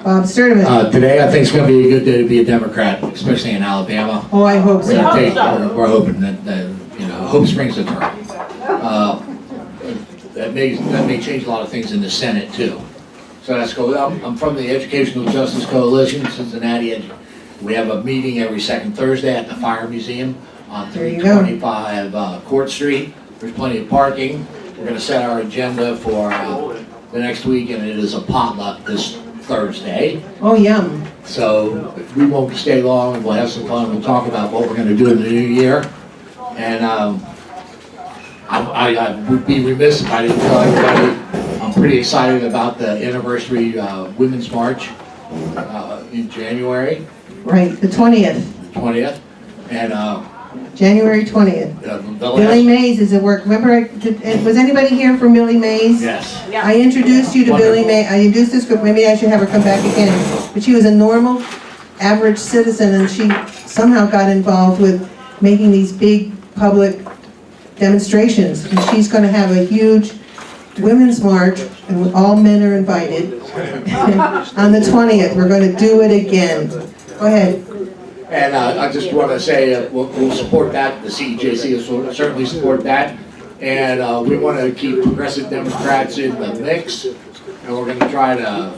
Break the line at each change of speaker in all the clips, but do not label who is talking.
Bob Sturdivant.
Today, I think it's going to be a good day to be a Democrat, especially in Alabama.
Oh, I hope so.
We're hoping that hope springs eternal. That may change a lot of things in the Senate too. So let's go. I'm from the Educational Justice Coalition, Cincinnati. We have a meeting every second Thursday at the Fire Museum on 325 Court Street. There's plenty of parking. We're going to set our agenda for the next week, and it is a potluck this Thursday.
Oh, yum.
So we won't stay long, and we'll have some fun. We'll talk about what we're going to do in the new year. And I would be remiss if I didn't tell everybody I'm pretty excited about the anniversary Women's March in January.
Right, the 20th.
20th. And
January 20th. Billy Mays is at work. Remember, was anybody here for Billy Mays?
Yes.
I introduced you to Billy Mays. I introduced this group. Maybe I should have her come back again. But she was a normal, average citizen, and she somehow got involved with making these big public demonstrations. And she's going to have a huge women's march, and all men are invited. On the 20th, we're going to do it again. Go ahead.
And I just want to say we'll support that. The CEJC will certainly support that. And we want to keep progressive Democrats in the mix. And we're going to try to,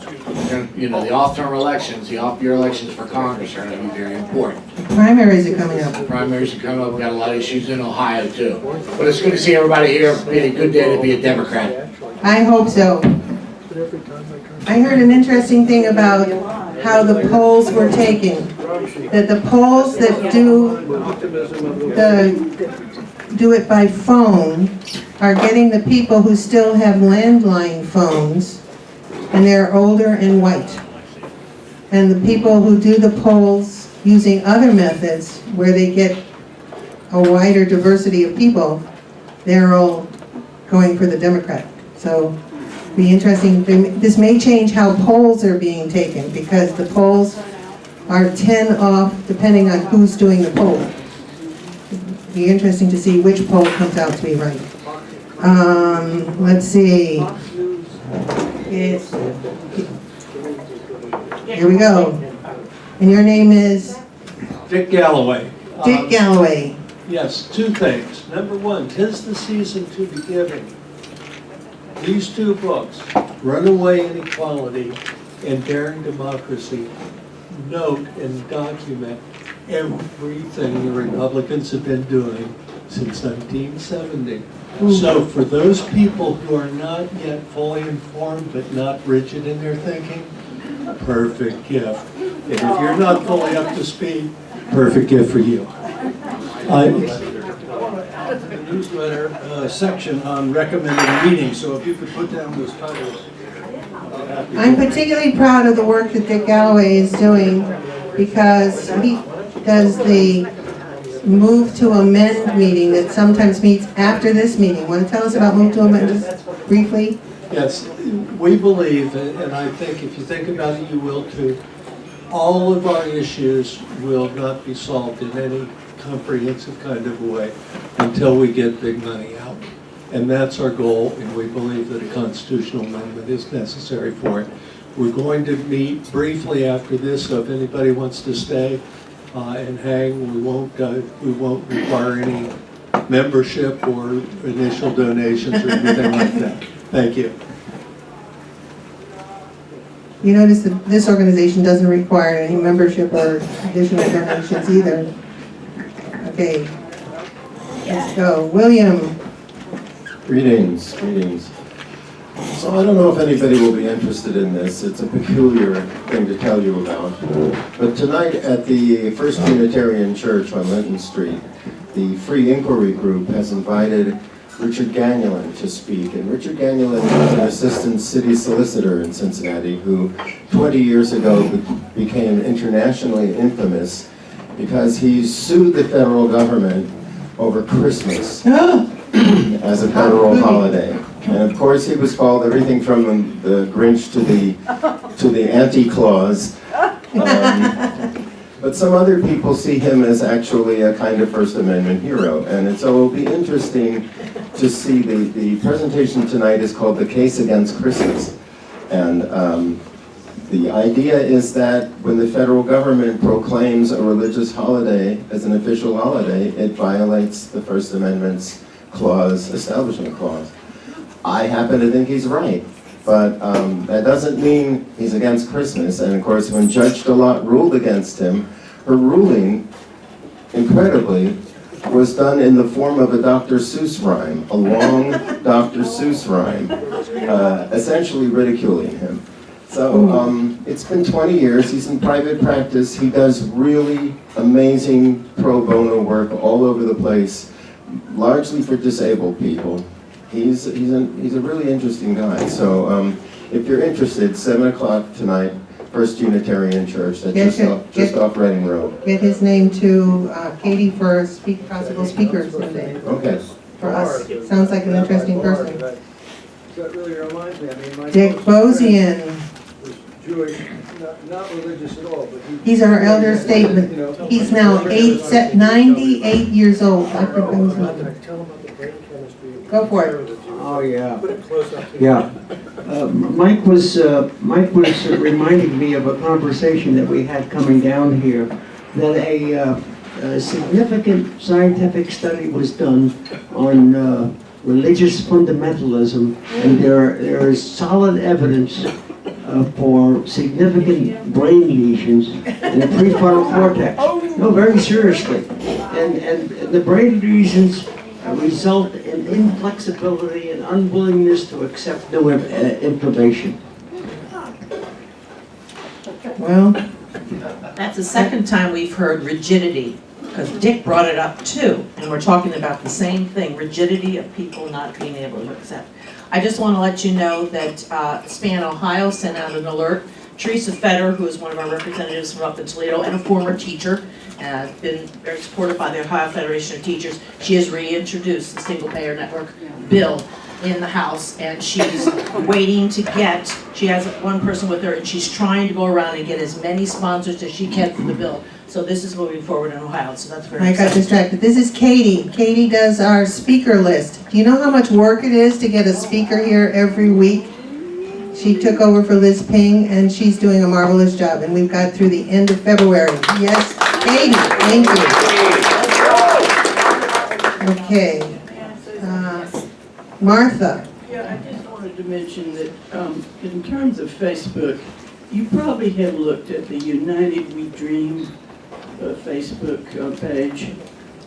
the off-term elections, the off-year elections for Congress are going to be very important.
Primaries are coming up.
The primaries are coming up. We've got a lot of issues in Ohio, too. But it's good to see everybody here. It's been a good day to be a Democrat.
I hope so. I heard an interesting thing about how the polls were taken. That the polls that do it by phone are getting the people who still have landline phones, and they're older and white. And the people who do the polls using other methods, where they get a wider diversity of people, they're all going for the Democrat. So be interesting. This may change how polls are being taken, because the polls are 10 off depending on who's doing the poll. Be interesting to see which poll comes out to be right. Let's see. Here we go. And your name is?
Dick Galloway.
Dick Galloway.
Yes, two things. Number one, 'tis the season to be giving. These two books, Runaway Inequality and Daring Democracy, note and document everything the Republicans have been doing since 1970. So for those people who are not yet fully informed but not rigid in their thinking, perfect gift. And if you're not fully up to speed, perfect gift for you.
The newsletter section on recommended meetings, so if you could put down those titles.
I'm particularly proud of the work that Dick Galloway is doing, because he does the Move to Amend meeting that sometimes meets after this meeting. Want to tell us about Move to Amend just briefly?
Yes, we believe, and I think if you think about it, you will too, all of our issues will not be solved in any comprehensive kind of way until we get big money out. And that's our goal, and we believe that a constitutional amendment is necessary for it. We're going to meet briefly after this, so if anybody wants to stay and hang, we won't require any membership or initial donations or anything like that. Thank you.
You notice that this organization doesn't require any membership or additional donations either. Okay, let's go. William.
Greetings. So I don't know if anybody will be interested in this. It's a peculiar thing to tell you about. But tonight at the First Unitarian Church on Linton Street, the Free Inquiry Group has invited Richard Gagnon to speak. And Richard Gagnon is an assistant city solicitor in Cincinnati who 20 years ago became internationally infamous because he sued the federal government over Christmas as a federal holiday. And of course he was called everything from the Grinch to the Anti-Claus. But some other people see him as actually a kind of First Amendment hero. And so it'll be interesting to see the presentation tonight is called The Case Against Christmas. And The idea is that when the federal government proclaims a religious holiday as an official holiday, it violates the First Amendment's establishment clause. I happen to think he's right, but that doesn't mean he's against Christmas. And of course, when Judge DeLotte ruled against him, her ruling, incredibly, was done in the form of a Dr. Seuss rhyme, a long Dr. Seuss rhyme, essentially ridiculing him. So it's been 20 years, he's in private practice, he does really amazing pro bono work all over the place, largely for disabled people. He's a really interesting guy. So if you're interested, 7 o'clock tonight, First Unitarian Church, that's just off Reading Road.
Get his name to Katie for possible speakers someday.
Okay.
For us. Sounds like an interesting person.
That really reminds me, I mean, my
Dick Bozian.
was Jewish, not religious at all, but
He's our elder statesman. He's now 98 years old. Dr. Bozian. Go for it.
Oh, yeah. Yeah. Mike was reminding me of a conversation that we had coming down here, that a significant scientific study was done on religious fundamentalism, and there is solid evidence for significant brain lesions in the prefrontal cortex. No, very seriously. And the brain lesions result in inflexibility and unwillingness to accept new information.
Well,
That's the second time we've heard rigidity, because Dick brought it up too, and we're talking about the same thing, rigidity of people not being able to accept. I just want to let you know that SPAN Ohio sent out an alert. Teresa Fetter, who is one of our representatives from up in Toledo and a former teacher, been very supported by the Ohio Federation of Teachers. She has reintroduced the single payer network bill in the House, and she's waiting to get, she has one person with her, and she's trying to go around and get as many sponsors as she can for the bill. So this is moving forward in Ohio, so that's very
I got
exciting.
distracted. This is Katie. Katie does our speaker list. Do you know how much work it is to get a speaker here every week? She took over for Liz Ping, and she's doing a marvelous job, and we've got through the end of February. Yes, Katie, thank you. Okay. Martha.
Yeah, I just wanted to mention that in terms of Facebook, you probably have looked at the United We Dream Facebook page,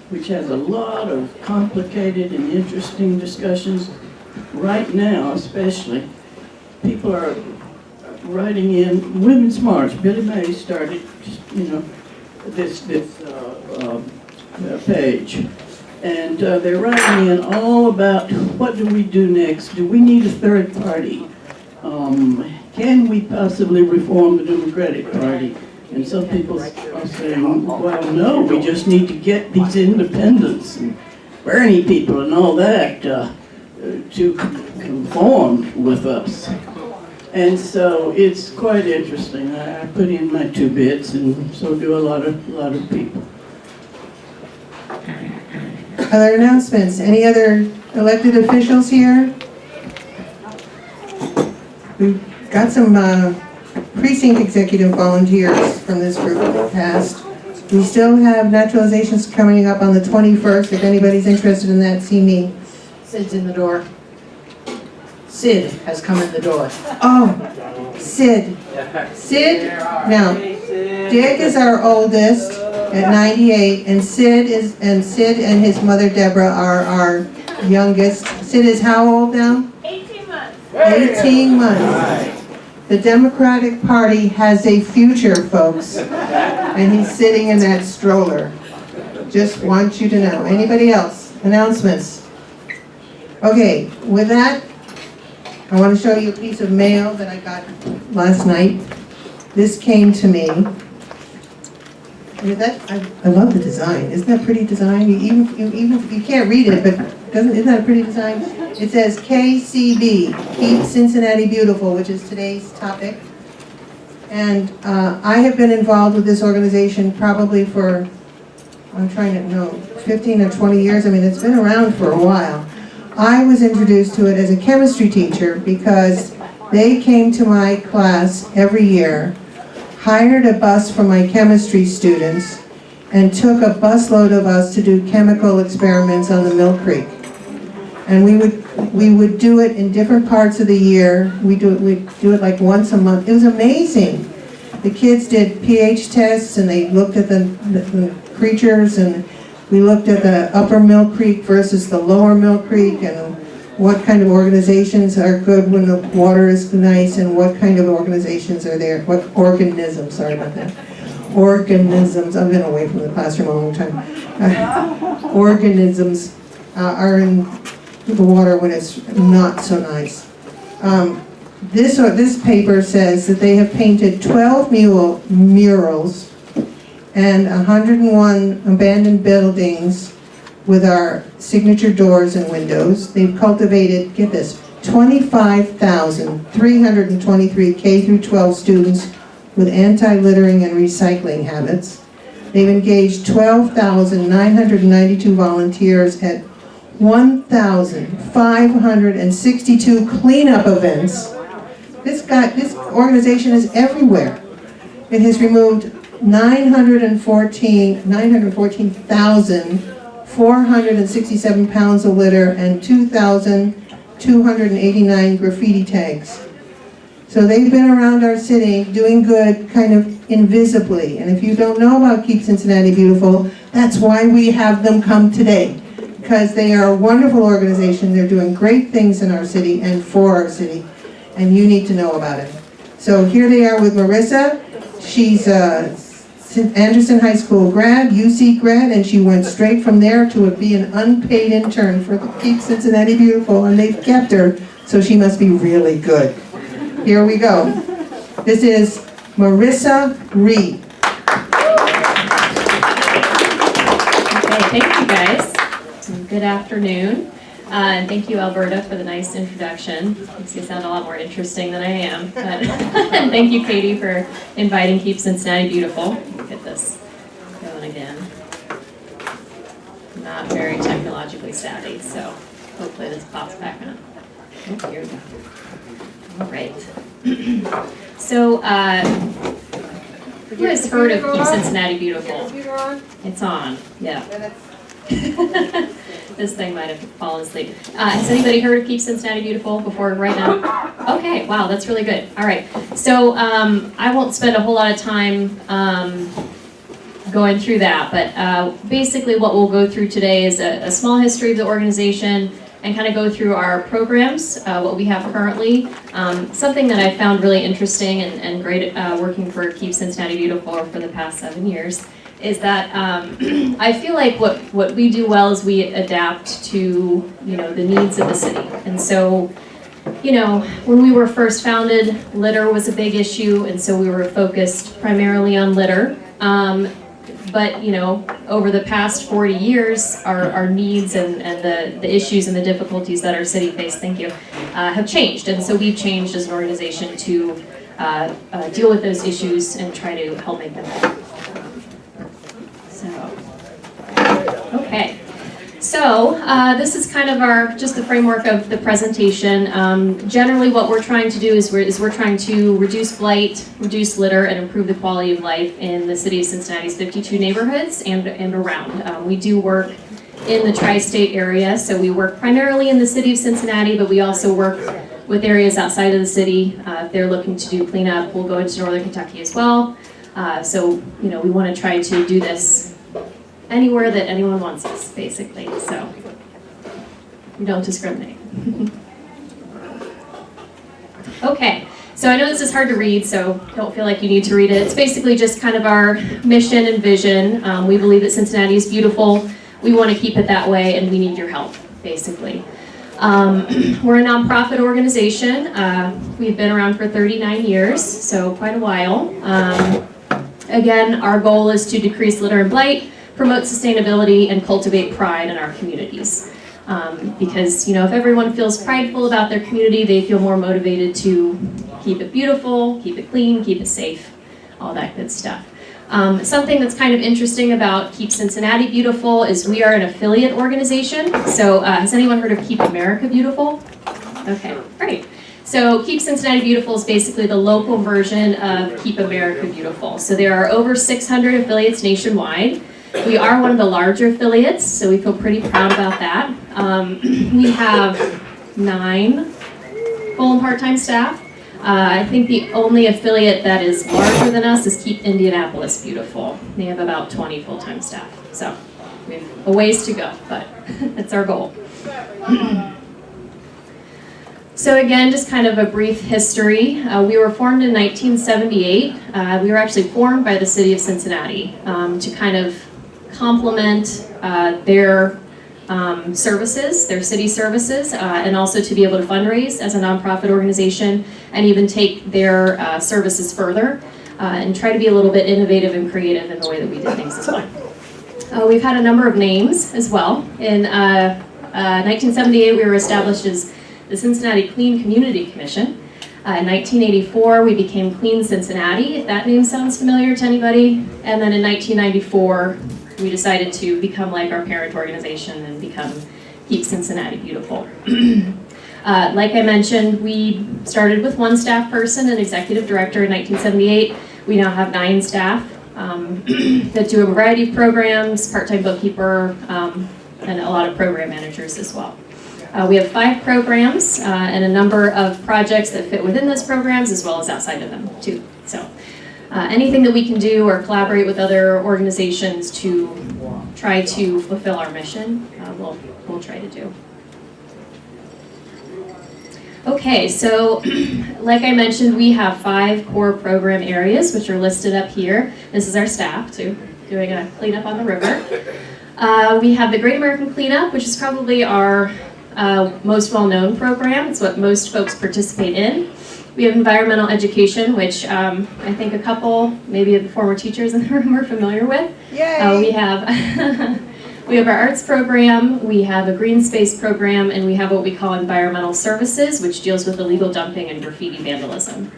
which has a lot of complicated and interesting discussions. Right now, especially, people are writing in Women's March. Billy May started, this page. And they're writing in all about what do we do next? Do we need a third party? Can we possibly reform the Democratic Party? And some people are saying, well, no, we just need to get these independents and Bernie people and all that to conform with us. And so it's quite interesting. I put in my 2 bits, and so do a lot of people.
Other announcements? Any other elected officials here? We've got some precinct executive volunteers from this group in the past. We still have naturalizations coming up on the 21st. If anybody's interested in that, see me.
Sid's in the door. Sid has come in the door.
Oh, Sid. Sid, now, Dick is our oldest at 98, and Sid and his mother Deborah are our youngest. Sid is how old now?
18 months.
18 months. The Democratic Party has a future, folks, and he's sitting in that stroller. Just want you to know. Anybody else? Announcements? Okay, with that, I want to show you a piece of mail that I got last night. This came to me. I love the design. Isn't that a pretty design? You can't read it, but isn't that a pretty design? It says KCB, Keep Cincinnati Beautiful, which is today's topic. And I have been involved with this organization probably for, 15 or 20 years. I mean, it's been around for a while. I was introduced to it as a chemistry teacher because They came to my class every year, hired a bus for my chemistry students, and took a busload of us to do chemical experiments on the Mill Creek. And we would do it in different parts of the year. We'd do it like once a month. It was amazing. The kids did pH tests, and they looked at the creatures, and we looked at the upper Mill Creek versus the lower Mill Creek, and what kind of organizations are good when the water is nice, and what kind of organizations are there, what organisms, sorry about that. Organisms, I've been away from the classroom a long time. Organisms are in the water when it's not so nice. This paper says that they have painted 12 murals and 101 abandoned buildings with our signature doors and windows. They've cultivated, get this, 25,323 K through 12 students with anti-littering and recycling habits. They've engaged 12,992 volunteers at 1,562 cleanup events. This organization is everywhere. It has removed 914,467 pounds of litter and 2,289 graffiti tags. So they've been around our city doing good kind of invisibly. And if you don't know about Keep Cincinnati Beautiful, that's why we have them come today. Because they are a wonderful organization. They're doing great things in our city and for our city. And you need to know about it. So here they are with Marissa. She's a Anderson High School grad, UC grad, and she went straight from there to be an unpaid intern for Keep Cincinnati Beautiful, and they've kept her, so she must be really good. Here we go. This is Marissa Reed.
Okay, thank you guys. Good afternoon. And thank you, Alberta, for the nice introduction. Makes me sound a lot more interesting than I am. But and thank you, Katie, for inviting Keep Cincinnati Beautiful. Get this going again. Not very technologically savvy, so hopefully this pops back on. Oh, here we go. All right. So, who has heard of Keep Cincinnati Beautiful? It's on, yeah. This thing might have fallen asleep. Has anybody heard of Keep Cincinnati Beautiful before right now? Okay, wow, that's really good. All right, so I won't spend a whole lot of time going through that, but basically what we'll go through today is a small history of the organization and kind of go through our programs, what we have currently. Something that I found really interesting and great working for Keep Cincinnati Beautiful for the past 7 years is that I feel like what we do well is we adapt to the needs of the city. And so, when we were first founded, litter was a big issue, and so we were focused primarily on litter. But over the past 40 years, our needs and the issues and the difficulties that our city faced, have changed. And so we've changed as an organization to deal with those issues and try to help make them better. Okay, so this is kind of just the framework of the presentation. Generally what we're trying to do is we're trying to reduce blight, reduce litter, and improve the quality of life in the city of Cincinnati's 52 neighborhoods and around. We do work in the tri-state area, so we work primarily in the city of Cincinnati, but we also work with areas outside of the city. If they're looking to do cleanup, we'll go into Northern Kentucky as well. So we want to try to do this anywhere that anyone wants us, basically, so we don't discriminate. Okay, so I know this is hard to read, so don't feel like you need to read it. It's basically just kind of our mission and vision. We believe that Cincinnati is beautiful. We want to keep it that way, and we need your help, basically. We're a nonprofit organization. We've been around for 39 years, so quite a while. Again, our goal is to decrease litter and blight, promote sustainability, and cultivate pride in our communities. Because, if everyone feels prideful about their community, they feel more motivated to keep it beautiful, keep it clean, keep it safe, all that good stuff. Something that's kind of interesting about Keep Cincinnati Beautiful is we are an affiliate organization. So has anyone heard of Keep America Beautiful? Okay, great. So Keep Cincinnati Beautiful is basically the local version of Keep America Beautiful. So there are over 600 affiliates nationwide. We are one of the larger affiliates, so we feel pretty proud about that. We have 9 full and part-time staff. I think the only affiliate that is larger than us is Keep Indianapolis Beautiful. They have about 20 full-time staff. So we have a ways to go, but it's our goal. So again, just kind of a brief history. We were formed in 1978. We were actually formed by the city of Cincinnati to kind of complement their services, their city services, and also to be able to fundraise as a nonprofit organization and even take their services further and try to be a little bit innovative and creative in the way that we did things as well. We've had a number of names as well. In 1978, we were established as the Cincinnati Clean Community Commission. In 1984, we became Clean Cincinnati, if that name sounds familiar to anybody. And then in 1994, we decided to become like our parent organization and become Keep Cincinnati Beautiful. Like I mentioned, we started with 1 staff person, an executive director in 1978. We now have 9 staff that do a variety of programs, part-time bookkeeper, and a lot of program managers as well. We have 5 programs and a number of projects that fit within those programs as well as outside of them too. So anything that we can do or collaborate with other organizations to try to fulfill our mission, we'll try to do. Okay, so like I mentioned, we have 5 core program areas which are listed up here. This is our staff too, doing a cleanup on the river. We have the Great American Cleanup, which is probably our most well-known program. It's what most folks participate in. We have environmental education, which I think a couple, maybe of the former teachers in the room are familiar with. Yay! We have our arts program, we have a green space program, and we have what we call environmental services, which deals with illegal dumping and graffiti vandalism.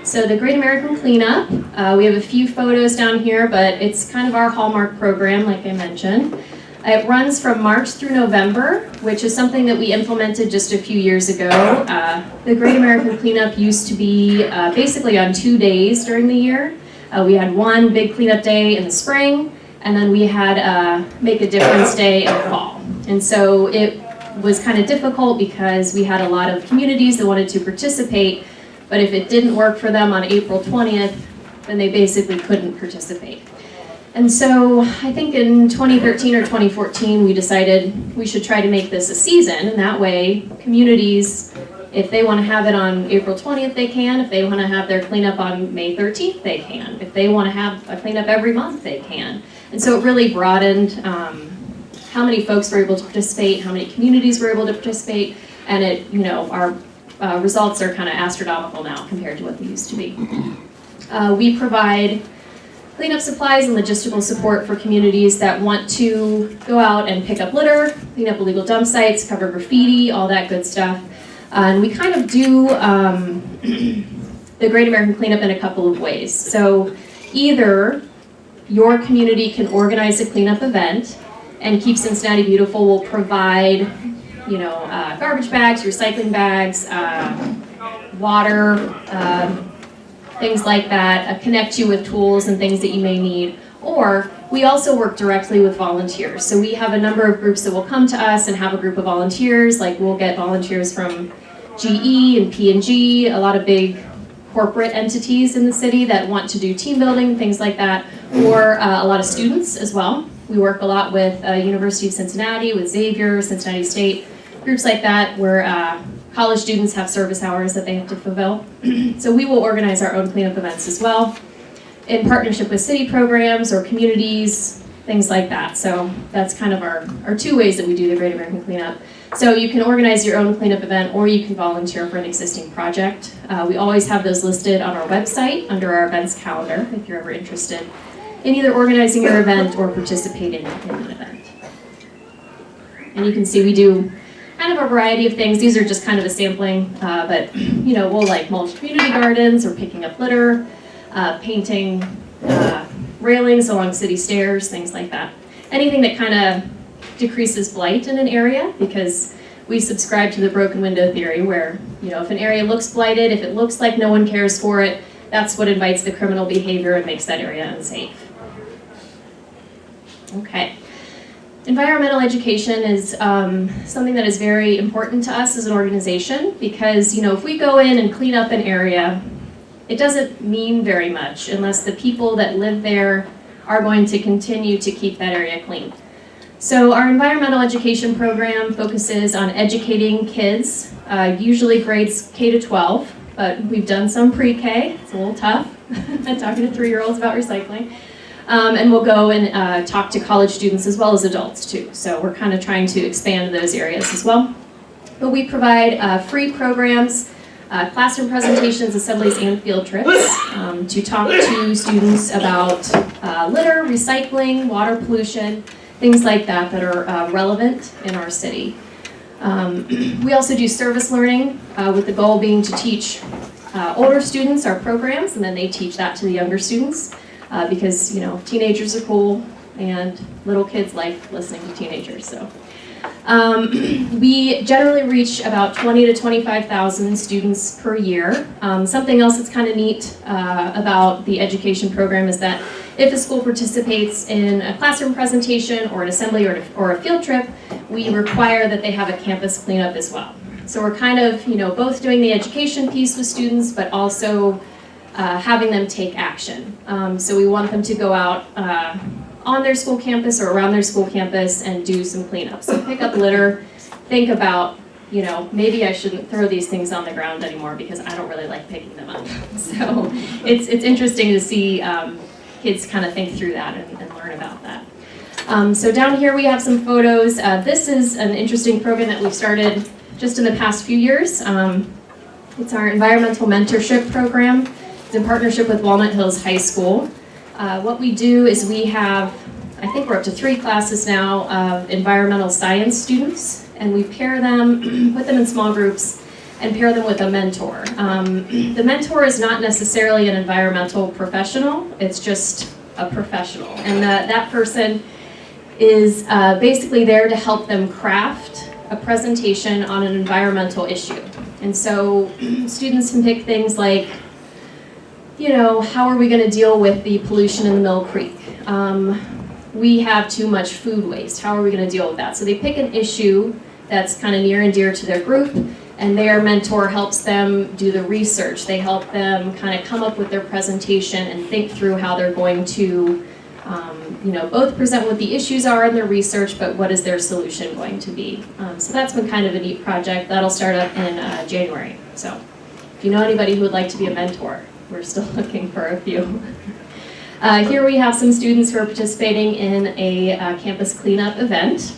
So the Great American Cleanup, we have a few photos down here, but it's kind of our hallmark program, like I mentioned. It runs from March through November, which is something that we implemented just a few years ago. The Great American Cleanup used to be basically on 2 days during the year. We had one big cleanup day in the spring, and then we had Make a Difference Day in the fall. And so it was kind of difficult because we had a lot of communities that wanted to participate, but if it didn't work for them on April 20th, then they basically couldn't participate. And so I think in 2013 or 2014, we decided we should try to make this a season, and that way communities, if they want to have it on April 20th, they can. If they want to have their cleanup on May 13th, they can. If they want to have a cleanup every month, they can. And so it really broadened how many folks were able to participate, how many communities were able to participate, and it, our results are kind of astronomical now compared to what they used to be. We provide cleanup supplies and logistical support for communities that want to go out and pick up litter, clean up illegal dump sites, cover graffiti, all that good stuff. And we kind of do the Great American Cleanup in a couple of ways. So either your community can organize a cleanup event, and Keep Cincinnati Beautiful will provide garbage bags, recycling bags, water, things like that, connect you with tools and things that you may need. Or we also work directly with volunteers. So we have a number of groups that will come to us and have a group of volunteers. Like we'll get volunteers from GE and P&G, a lot of big corporate entities in the city that want to do team building, things like that, or a lot of students as well. We work a lot with University of Cincinnati, with Xavier, Cincinnati State, groups like that where college students have service hours that they have to fulfill. So we will organize our own cleanup events as well in partnership with city programs or communities, things like that. So that's kind of our 2 ways that we do the Great American Cleanup. So you can organize your own cleanup event or you can volunteer for an existing project. We always have those listed on our website under our events calendar if you're ever interested in either organizing your event or participating in an event. And you can see we do kind of a variety of things. These are just kind of a sampling, but we'll like mulch community gardens or picking up litter, painting railings along city stairs, things like that. Anything that kind of decreases blight in an area, because we subscribe to the broken window theory where, if an area looks blighted, if it looks like no one cares for it, that's what invites the criminal behavior and makes that area unsafe. Okay. Environmental education is something that is very important to us as an organization because, if we go in and clean up an area, it doesn't mean very much unless the people that live there are going to continue to keep that area clean. So our environmental education program focuses on educating kids, usually grades K to 12, but we've done some pre-K. It's a little tough, talking to 3-year-olds about recycling. And we'll go and talk to college students as well as adults too. So we're kind of trying to expand those areas as well. But we provide free programs, classroom presentations, assemblies, and field trips to talk to students about litter, recycling, water pollution, things like that that are relevant in our city. We also do service learning with the goal being to teach older students our programs, and then they teach that to the younger students because teenagers are cool and little kids like listening to teenagers. So we generally reach about 20 to 25,000 students per year. Something else that's kind of neat about the education program is that if a school participates in a classroom presentation or an assembly or a field trip, we require that they have a campus cleanup as well. So we're kind of, both doing the education piece with students, but also having them take action. So we want them to go out on their school campus or around their school campus and do some cleanup. So pick up litter, think about, maybe I shouldn't throw these things on the ground anymore because I don't really like picking them up. So it's interesting to see kids kind of think through that and learn about that. So down here we have some photos. This is an interesting program that we've started just in the past few years. It's our environmental mentorship program. It's in partnership with Walnut Hills High School. What we do is we have, I think we're up to 3 classes now of environmental science students, and we pair them, put them in small groups, and pair them with a mentor. The mentor is not necessarily an environmental professional, it's just a professional. And that person is basically there to help them craft a presentation on an environmental issue. And so students can pick things like, how are we going to deal with the pollution in the Mill Creek? We have too much food waste. How are we going to deal with that? So they pick an issue that's kind of near and dear to their group, and their mentor helps them do the research. They help them kind of come up with their presentation and think through how they're going to, both present what the issues are in their research, but what is their solution going to be. So that's been kind of a neat project. That'll start up in January. So if you know anybody who would like to be a mentor, we're still looking for a few. Here we have some students who are participating in a campus cleanup event.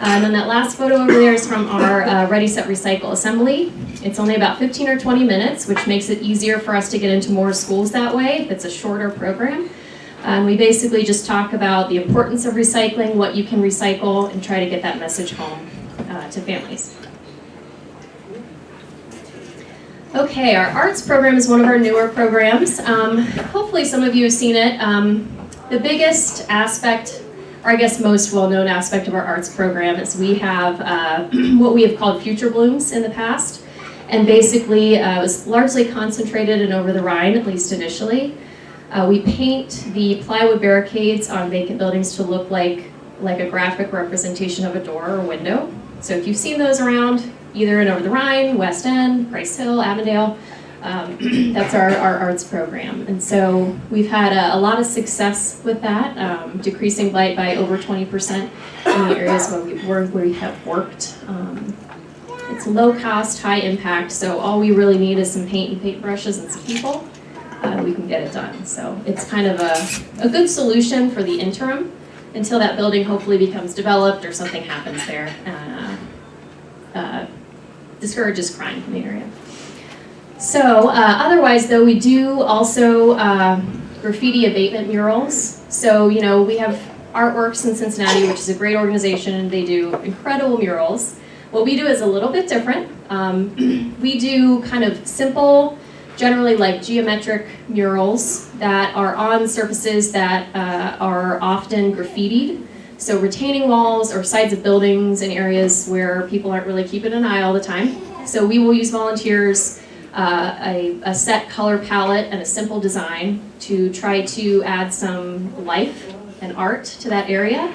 And then that last photo over there is from our Ready, Set, Recycle assembly. It's only about 15 or 20 minutes, which makes it easier for us to get into more schools that way if it's a shorter program. We basically just talk about the importance of recycling, what you can recycle, and try to get that message home to families. Okay, our arts program is one of our newer programs. Hopefully some of you have seen it. The biggest aspect, or I guess most well-known aspect of our arts program is we have what we have called Future Blooms in the past. And basically it was largely concentrated in Over the Rhine, at least initially. We paint the plywood barricades on vacant buildings to look like a graphic representation of a door or window. So if you've seen those around, either in Over the Rhine, West End, Price Hill, Avondale, that's our arts program. And so we've had a lot of success with that, decreasing blight by over 20% in the areas where we have worked. It's low cost, high impact, so all we really need is some paint and paintbrushes and some people. We can get it done. So it's kind of a good solution for the interim until that building hopefully becomes developed or something happens there. Discourages crime in the area. So otherwise though, we do also graffiti abatement murals. So we have Artworks in Cincinnati, which is a great organization, and they do incredible murals. What we do is a little bit different. We do kind of simple, generally like geometric murals that are on surfaces that are often graffitied. So retaining walls or sides of buildings in areas where people aren't really keeping an eye all the time. So we will use volunteers, a set color palette and a simple design to try to add some life and art to that area.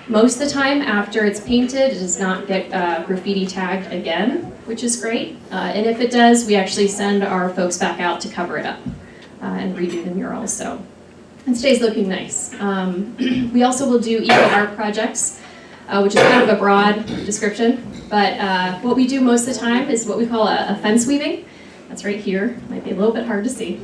Most of the time after it's painted, it does not get graffiti tagged again, which is great. And if it does, we actually send our folks back out to cover it up and redo the mural. So it stays looking nice. We also will do eco art projects, which is kind of a broad description. But what we do most of the time is what we call a fence weaving. That's right here. Might be a little bit hard to see.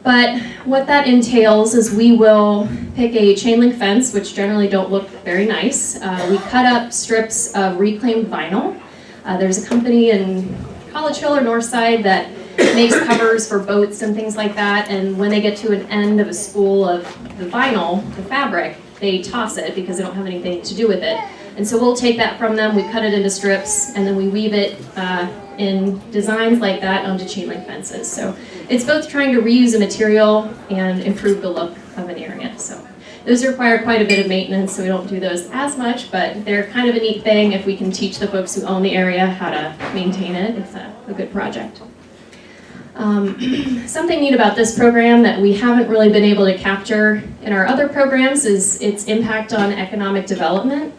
But what that entails is we will pick a chain link fence, which generally don't look very nice. We cut up strips of reclaimed vinyl. There's a company in College Hill or Northside that makes covers for boats and things like that, and when they get to an end of a spool of the vinyl, the fabric, they toss it because they don't have anything to do with it. And so we'll take that from them, we cut it into strips, and then we weave it in designs like that onto chain link fences. So it's both trying to reuse a material and improve the look of an area. So those require quite a bit of maintenance, so we don't do those as much, but they're kind of a neat thing. If we can teach the folks who own the area how to maintain it, it's a good project. Something neat about this program that we haven't really been able to capture in our other programs is its impact on economic development.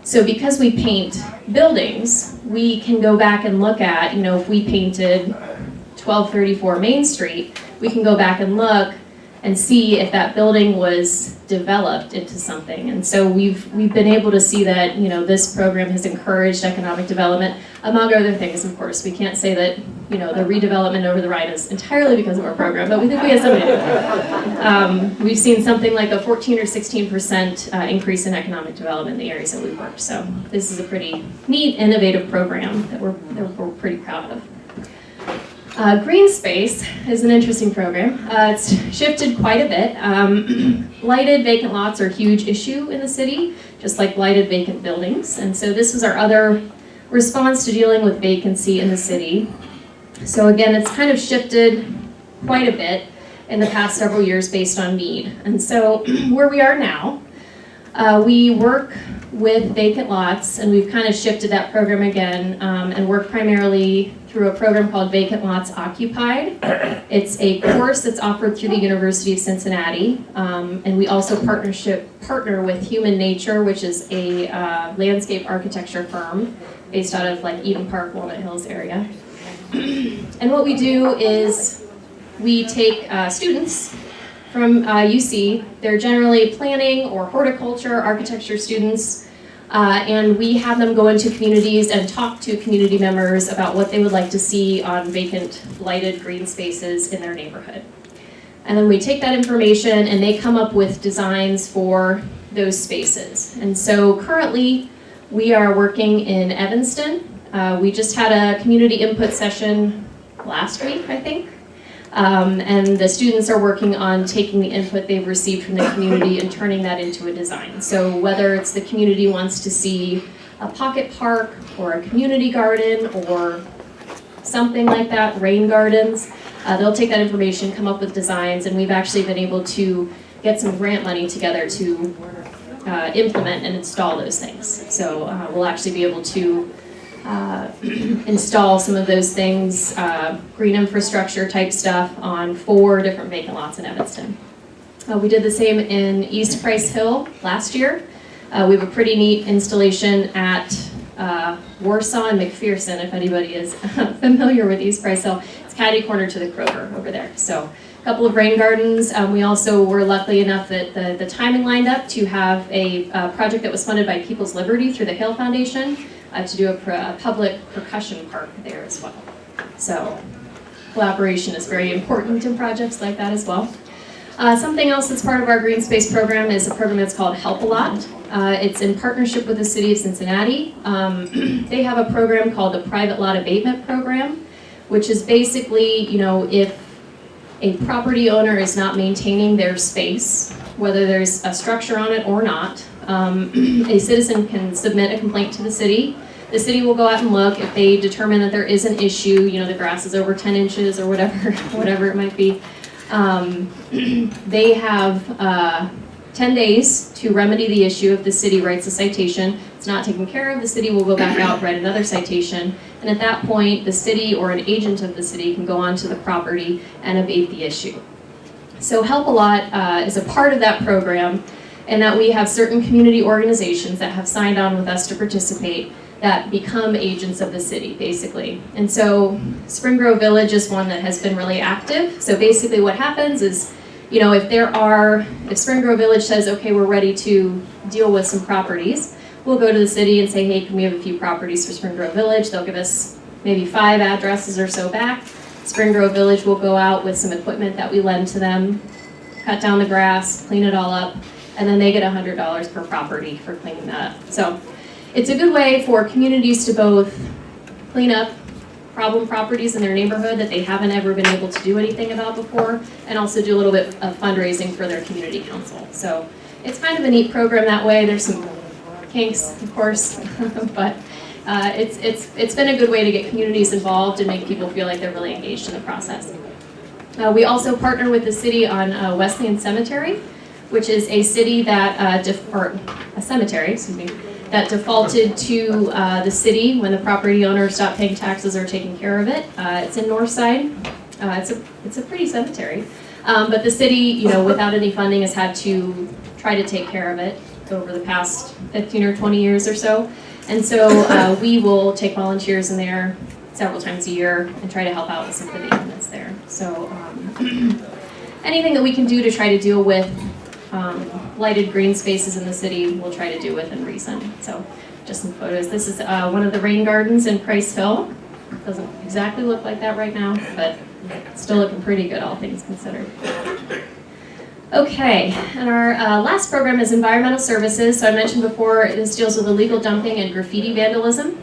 So because we paint buildings, we can go back and look at, if we painted 1234 Main Street, we can go back and look and see if that building was developed into something. And so we've been able to see that, this program has encouraged economic development, among other things, of course. We can't say that, the redevelopment over the right is entirely because of our program, but we think we have something to do. We've seen something like a 14 or 16% increase in economic development in the areas that we've worked. So this is a pretty neat, innovative program that we're pretty proud of. Green Space is an interesting program. It's shifted quite a bit. Lighted vacant lots are a huge issue in the city, just like lighted vacant buildings. And so this was our other response to dealing with vacancy in the city. So again, it's kind of shifted quite a bit in the past several years based on need. And so where we are now, we work with vacant lots, and we've kind of shifted that program again and work primarily through a program called Vacant Lots Occupied. It's a course that's offered through the University of Cincinnati, and we also partner with Human Nature, which is a landscape architecture firm based out of like Eden Park, Walnut Hills area. And what we do is we take students from UC. They're generally planning or horticulture, architecture students, and we have them go into communities and talk to community members about what they would like to see on vacant, lighted green spaces in their neighborhood. And then we take that information and they come up with designs for those spaces. And so currently we are working in Evanston. We just had a community input session last week, I think. And the students are working on taking the input they've received from the community and turning that into a design. So whether it's the community wants to see a pocket park or a community garden or something like that, rain gardens, they'll take that information, come up with designs, and we've actually been able to get some grant money together to implement and install those things. So we'll actually be able to install some of those things, green infrastructure type stuff on 4 different vacant lots in Evanston. We did the same in East Price Hill last year. We have a pretty neat installation at Warsaw and McPherson, if anybody is familiar with East Price Hill. It's catty corner to the Kroger over there. So a couple of rain gardens. We also were lucky enough that the timing lined up to have a project that was funded by People's Liberty through the Hale Foundation to do a public percussion park there as well. So collaboration is very important in projects like that as well. Something else that's part of our green space program is a program that's called Help a Lot. It's in partnership with the city of Cincinnati. They have a program called the Private Lot Abatement Program, which is basically, if a property owner is not maintaining their space, whether there's a structure on it or not, a citizen can submit a complaint to the city. The city will go out and look. If they determine that there is an issue, the grass is over 10 inches or whatever it might be, they have 10 days to remedy the issue if the city writes a citation. It's not taken care of, the city will go back out, write another citation, and at that point, the city or an agent of the city can go onto the property and abate the issue. So Help a Lot is a part of that program, and that we have certain community organizations that have signed on with us to participate that become agents of the city, basically. And so Spring Grove Village is one that has been really active. So basically what happens is, if Spring Grove Village says, okay, we're ready to deal with some properties, we'll go to the city and say, hey, can we have a few properties for Spring Grove Village? They'll give us maybe 5 addresses or so back. Spring Grove Village will go out with some equipment that we lend to them, cut down the grass, clean it all up, and then they get $100 per property for cleaning that up. So it's a good way for communities to both clean up problem properties in their neighborhood that they haven't ever been able to do anything about before, and also do a little bit of fundraising for their community council. So it's kind of a neat program that way. There's some kinks, of course, but it's been a good way to get communities involved and make people feel like they're really engaged in the process. We also partner with the city on Wesleyan Cemetery, which is a city that, that defaulted to the city when the property owner stopped paying taxes or taking care of it. It's in Northside. It's a pretty cemetery, but the city, without any funding, has had to try to take care of it over the past 15 or 20 years or so. And so we will take volunteers in there several times a year and try to help out with some of the maintenance there. So anything that we can do to try to deal with lighted green spaces in the city, we'll try to do within reason. So just some photos. This is one of the rain gardens in Price Hill. Doesn't exactly look like that right now, but still looking pretty good, all things considered. Okay, and our last program is environmental services. So I mentioned before, this deals with illegal dumping and graffiti vandalism.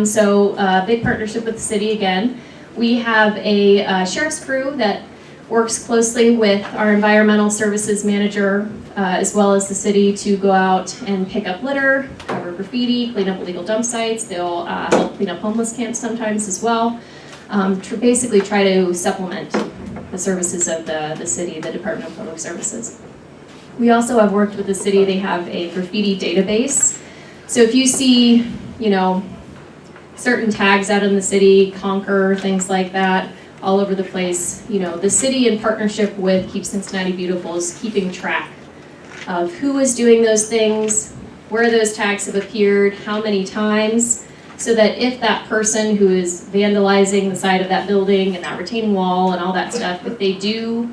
So big partnership with the city again. We have a sheriff's crew that works closely with our environmental services manager as well as the city to go out and pick up litter, cover graffiti, clean up illegal dump sites. They'll help clean up homeless camps sometimes as well. To basically try to supplement the services of the city, the Department of Public Services. We also have worked with the city. They have a graffiti database. So if you see, certain tags out in the city, Conquer, things like that, all over the place, the city in partnership with Keep Cincinnati Beautiful is keeping track of who is doing those things, where those tags have appeared, how many times, so that if that person who is vandalizing the side of that building and that retaining wall and all that stuff, if they do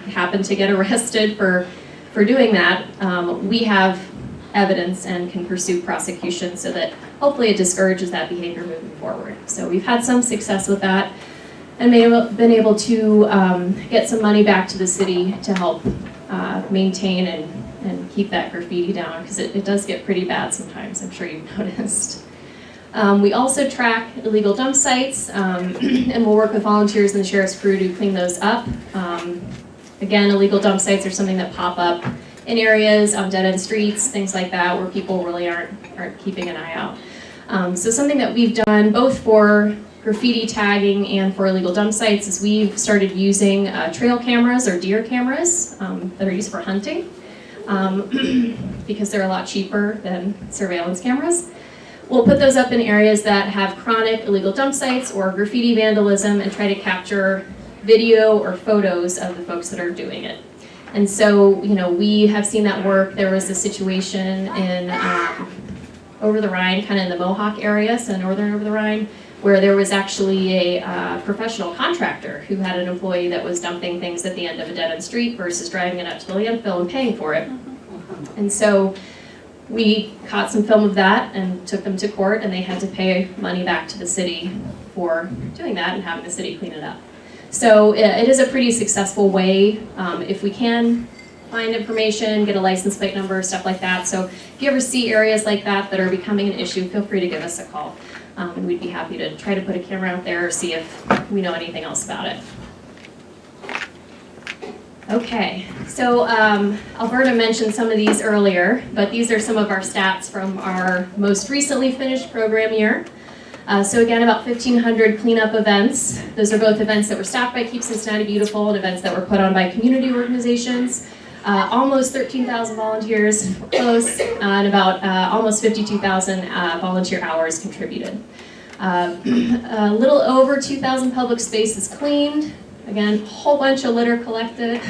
happen to get arrested for doing that, we have evidence and can pursue prosecution so that hopefully it discourages that behavior moving forward. So we've had some success with that and been able to get some money back to the city to help maintain and keep that graffiti down, because it does get pretty bad sometimes, I'm sure you've noticed. We also track illegal dump sites, and we'll work with volunteers and the sheriff's crew to clean those up. Again, illegal dump sites are something that pop up in areas on dead-end streets, things like that, where people really aren't keeping an eye out. So something that we've done both for graffiti tagging and for illegal dump sites is we've started using trail cameras or deer cameras that are used for hunting because they're a lot cheaper than surveillance cameras. We'll put those up in areas that have chronic illegal dump sites or graffiti vandalism and try to capture video or photos of the folks that are doing it. And so, we have seen that work. There was a situation in over the Rhine, kind of in the Mohawk area, so northern over the Rhine, where there was actually a professional contractor who had an employee that was dumping things at the end of a dead-end street versus driving it out to the landfill and paying for it. And so we caught some film of that and took them to court, and they had to pay money back to the city for doing that and having the city clean it up. So it is a pretty successful way if we can find information, get a license plate number, stuff like that. So if you ever see areas like that that are becoming an issue, feel free to give us a call. And we'd be happy to try to put a camera out there or see if we know anything else about it. Okay, so Alberta mentioned some of these earlier, but these are some of our stats from our most recently finished program year. So again, about 1,500 cleanup events. Those are both events that were staffed by Keep Cincinnati Beautiful and events that were put on by community organizations. Almost 13,000 volunteers, close, and about almost 52,000 volunteer hours contributed. A little over 2,000 public spaces cleaned. Again, a whole bunch of litter collected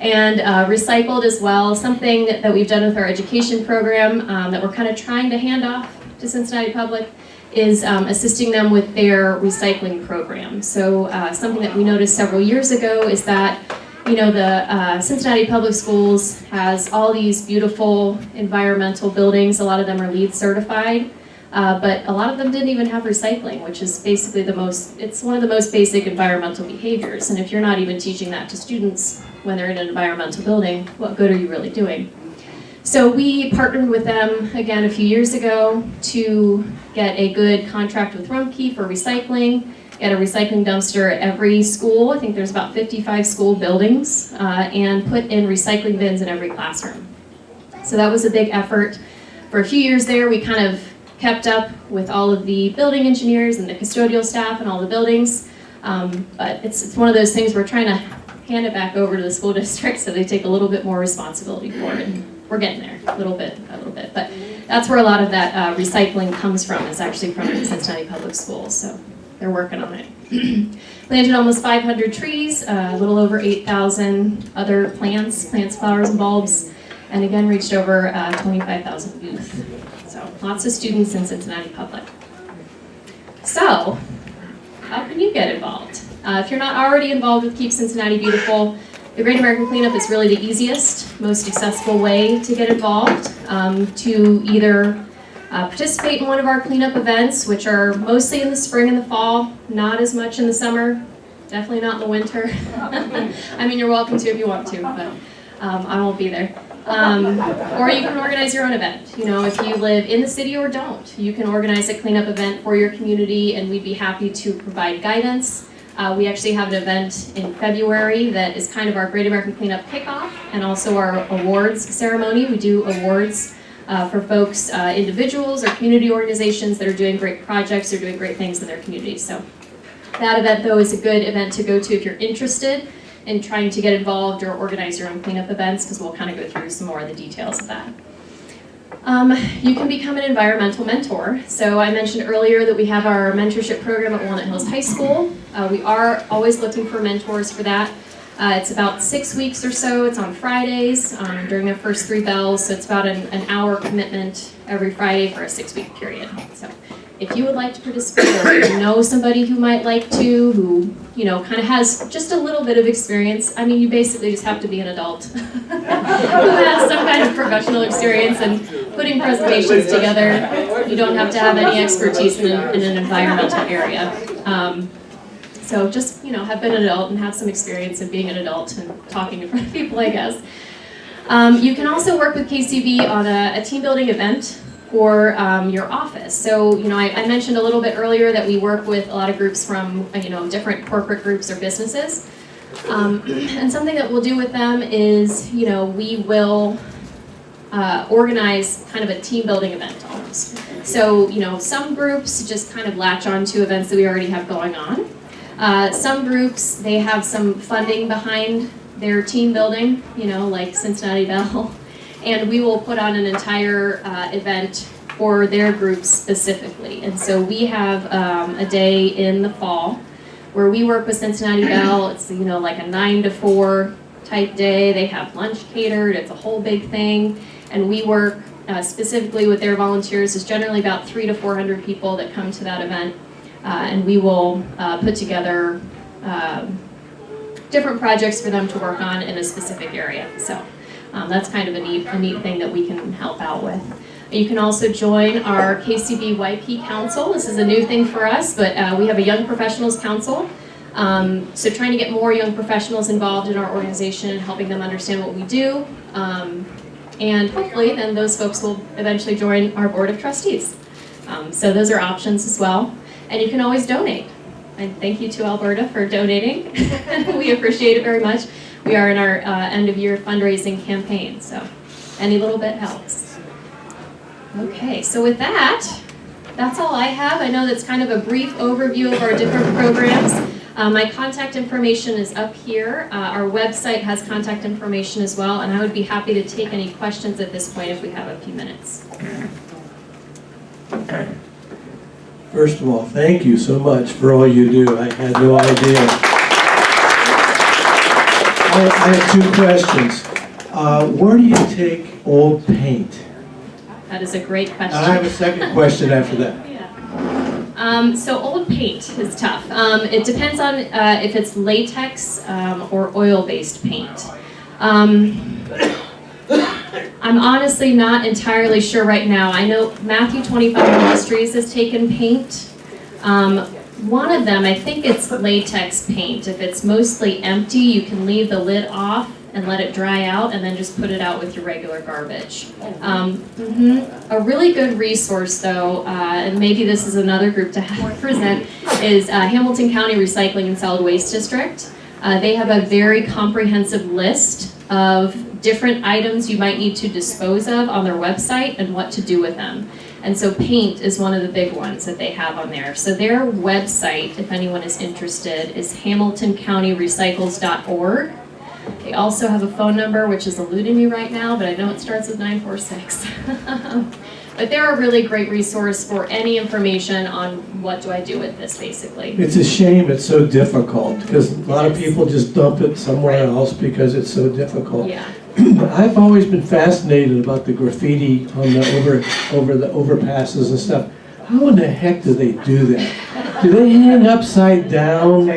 and recycled as well. Something that we've done with our education program that we're kind of trying to hand off to Cincinnati Public is assisting them with their recycling program. So something that we noticed several years ago is that the Cincinnati Public Schools has all these beautiful environmental buildings. A lot of them are LEED certified, but a lot of them didn't even have recycling, which is basically it's one of the most basic environmental behaviors. And if you're not even teaching that to students when they're in an environmental building, what good are you really doing? So we partnered with them again a few years ago to get a good contract with Rumpke for recycling, get a recycling dumpster at every school. I think there's about 55 school buildings, and put in recycling bins in every classroom. So that was a big effort. For a few years there, we kind of kept up with all of the building engineers and the custodial staff and all the buildings. But it's one of those things we're trying to hand it back over to the school district so they take a little bit more responsibility for it. We're getting there, a little bit. But that's where a lot of that recycling comes from, is actually from the Cincinnati Public Schools. So they're working on it. Planted almost 500 trees, a little over 8,000 other plants, flowers, and bulbs, and again reached over 25,000 youth. So lots of students in Cincinnati Public. So how can you get involved? If you're not already involved with Keep Cincinnati Beautiful, the Great American Cleanup is really the easiest, most accessible way to get involved, to either participate in one of our cleanup events, which are mostly in the spring and the fall, not as much in the summer, definitely not in the winter. I mean, you're welcome to if you want to, but I won't be there. Or you can organize your own event. If you live in the city or don't, you can organize a cleanup event for your community, and we'd be happy to provide guidance. We actually have an event in February that is kind of our Great American Cleanup kickoff, and also our awards ceremony. We do awards for folks, individuals or community organizations that are doing great projects or doing great things in their communities. So that event, though, is a good event to go to if you're interested in trying to get involved or organize your own cleanup events, because we'll kind of go through some more of the details of that. You can become an environmental mentor. So I mentioned earlier that we have our mentorship program at Walnut Hills High School. We are always looking for mentors for that. It's about 6 weeks or so. It's on Fridays during the first 3 bells. So it's about an hour commitment every Friday for a 6-week period. So if you would like to participate, or if you know somebody who might like to, who kind of has just a little bit of experience, I mean, you basically just have to be an adult who has some kind of professional experience in putting presentations together. You don't have to have any expertise in an environmental area. So just, have been an adult and have some experience in being an adult and talking in front of people, I guess. You can also work with KCB on a team building event for your office. So, I mentioned a little bit earlier that we work with a lot of groups from, different corporate groups or businesses. And something that we'll do with them is, we will organize kind of a team building event almost. So, some groups just kind of latch on to events that we already have going on. Some groups, they have some funding behind their team building, like Cincinnati Bell, and we will put on an entire event for their group specifically. And so we have a day in the fall where we work with Cincinnati Bell. It's like a 9 to 4 type day. They have lunch catered. It's a whole big thing, and we work specifically with their volunteers. There's generally about 300 to 400 people that come to that event. And we will put together different projects for them to work on in a specific area. So that's kind of a neat thing that we can help out with. You can also join our KCB YP Council. This is a new thing for us, but we have a Young Professionals Council. So trying to get more young professionals involved in our organization and helping them understand what we do. And hopefully then those folks will eventually join our Board of Trustees. So those are options as well. And you can always donate. And thank you to Alberta for donating. We appreciate it very much. We are in our end of year fundraising campaign, so any little bit helps. Okay, so with that, that's all I have. I know that's kind of a brief overview of our different programs. My contact information is up here. Our website has contact information as well, and I would be happy to take any questions at this point if we have a few minutes.
First of all, thank you so much for all you do. I had no idea. I have two questions. Where do you take old paint?
That is a great question.
And I have a second question after that.
So old paint is tough. It depends on if it's latex or oil-based paint. I'm honestly not entirely sure right now. I know Matthew 25 Industries has taken paint. One of them, I think it's latex paint. If it's mostly empty, you can leave the lid off and let it dry out and then just put it out with your regular garbage. A really good resource though, and maybe this is another group to present, is Hamilton County Recycling and Solid Waste District. They have a very comprehensive list of different items you might need to dispose of on their website and what to do with them. And so paint is one of the big ones that they have on there. So their website, if anyone is interested, is hamiltoncountyrecycles.org. They also have a phone number, which is eluding me right now, but I know it starts with 946. But they're a really great resource for any information on what do I do with this, basically.
It's a shame it's so difficult, because a lot of people just dump it somewhere else because it's so difficult.
Yeah.
I've always been fascinated about the graffiti on the over the overpasses and stuff. How in the heck do they do that? Do they hang upside down?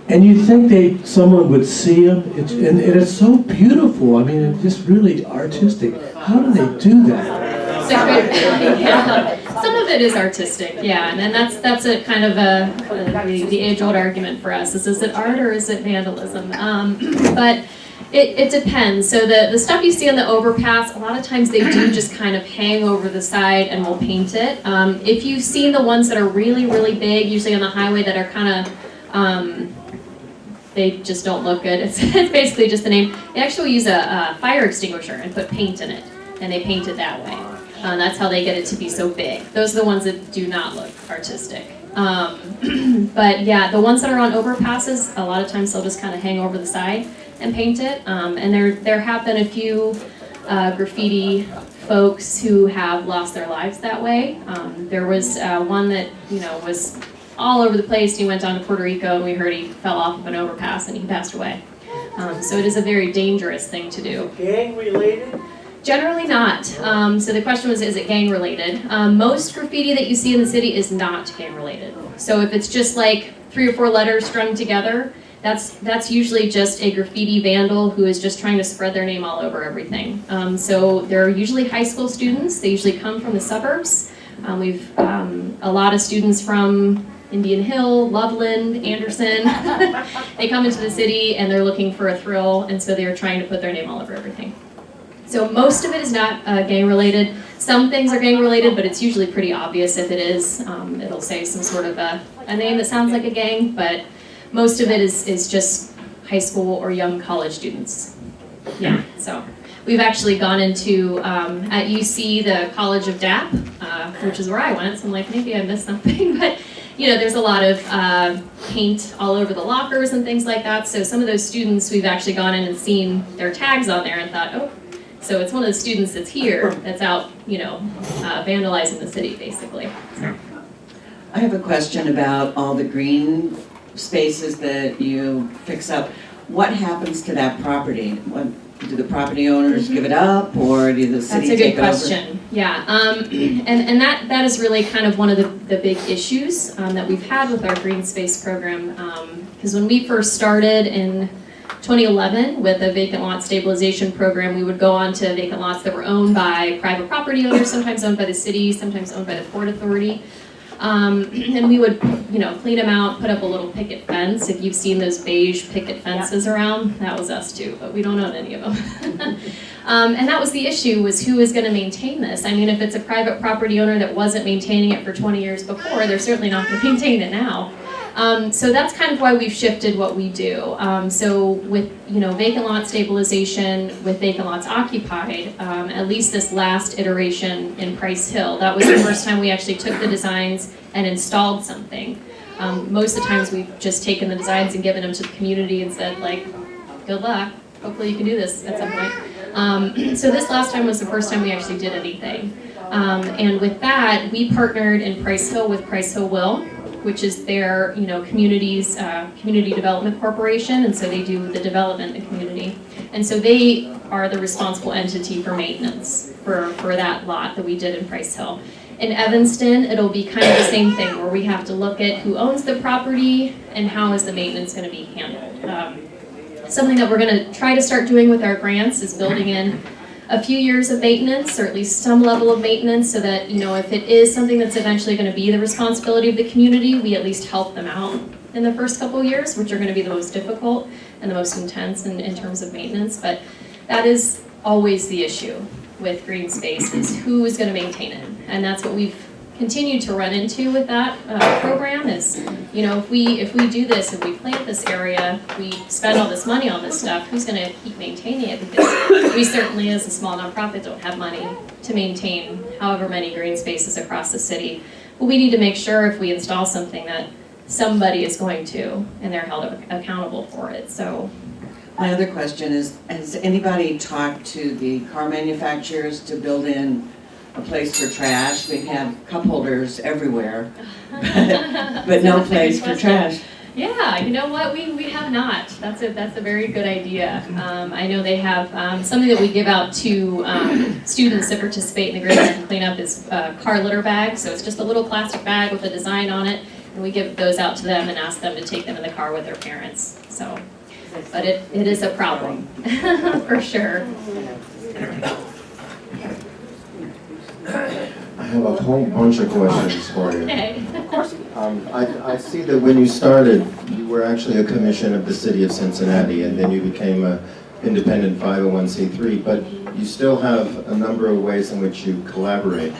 And you think someone would see them? And it's so beautiful. I mean, it's just really artistic. How do they do that?
Yeah. Some of it is artistic, yeah, and then that's a kind of the age-old argument for us. Is it art or is it vandalism? But it depends. So the stuff you see on the overpass, a lot of times they do just kind of hang over the side and we'll paint it. If you've seen the ones that are really, really big, usually on the highway, that are kind of they just don't look good. It's basically just the name. They actually use a fire extinguisher and put paint in it, and they paint it that way. That's how they get it to be so big. Those are the ones that do not look artistic. But yeah, the ones that are on overpasses, a lot of times they'll just kind of hang over the side and paint it. And there have been a few graffiti folks who have lost their lives that way. There was one that was all over the place. He went down to Puerto Rico and we heard he fell off of an overpass and he passed away. So it is a very dangerous thing to do.
Gang related?
Generally not. So the question was, is it gang related? Most graffiti that you see in the city is not gang related. So if it's just like 3 or 4 letters strung together, that's usually just a graffiti vandal who is just trying to spread their name all over everything. So they're usually high school students. They usually come from the suburbs. We've a lot of students from Indian Hill, Loveland, Anderson. They come into the city and they're looking for a thrill, and so they're trying to put their name all over everything. So most of it is not gang related. Some things are gang related, but it's usually pretty obvious if it is. It'll say some sort of a name that sounds like a gang, but most of it is just high school or young college students. Yeah, so we've actually gone into, at UC, the College of DAP, which is where I went, so I'm like, maybe I missed something, but there's a lot of paint all over the lockers and things like that, so some of those students, we've actually gone in and seen their tags on there and thought, oh, so it's one of the students that's here that's out, vandalizing the city, basically. So.
I have a question about all the green spaces that you fix up. What happens to that property? Do the property owners give it up, or do the city take it over?
That's a good question. Yeah, and that is really kind of one of the big issues that we've had with our green space program. Because when we first started in 2011 with a vacant lot stabilization program, we would go on to vacant lots that were owned by private property owners, sometimes owned by the city, sometimes owned by the Port Authority. And we would, clean them out, put up a little picket fence. If you've seen those beige picket fences around, that was us too, but we don't own any of them. And that was the issue, was who is going to maintain this? I mean, if it's a private property owner that wasn't maintaining it for 20 years before, they're certainly not going to maintain it now. So that's kind of why we've shifted what we do. So with vacant lot stabilization, with vacant lots occupied, at least this last iteration in Price Hill, that was the first time we actually took the designs and installed something. Most of the times we've just taken the designs and given them to the community and said like, good luck, hopefully you can do this at some point. So this last time was the first time we actually did anything. And with that, we partnered in Price Hill with Price Hill Will, which is their, communities, community development corporation, and so they do the development in the community. And so they are the responsible entity for maintenance for that lot that we did in Price Hill. In Evanston, it'll be kind of the same thing, where we have to look at who owns the property and how is the maintenance going to be handled. Something that we're going to try to start doing with our grants is building in a few years of maintenance, or at least some level of maintenance, so that, if it is something that's eventually going to be the responsibility of the community, we at least help them out in the first couple of years, which are going to be the most difficult and the most intense in terms of maintenance. But that is always the issue with green space, is who is going to maintain it. And that's what we've continued to run into with that program is, if we do this, if we plant this area, we spend all this money on this stuff, who's going to keep maintaining it? Because we certainly, as a small nonprofit, don't have money to maintain however many green spaces across the city. But we need to make sure if we install something that somebody is going to, and they're held accountable for it. So.
My other question is, has anybody talked to the car manufacturers to build in a place for trash? We have cup holders everywhere, but no place for trash.
Yeah, you know what, we have not. That's a very good idea. I know they have something that we give out to students that participate in the Greater Cincinnati Cleanup is car litter bags. So it's just a little plastic bag with a design on it, and we give those out to them and ask them to take them in the car with their parents. So, but it is a problem, for sure.
I have a whole bunch of questions for you.
Okay.
I see that when you started, you were actually a commission of the city of Cincinnati, and then you became an independent 501c3, but you still have a number of ways in which you collaborate.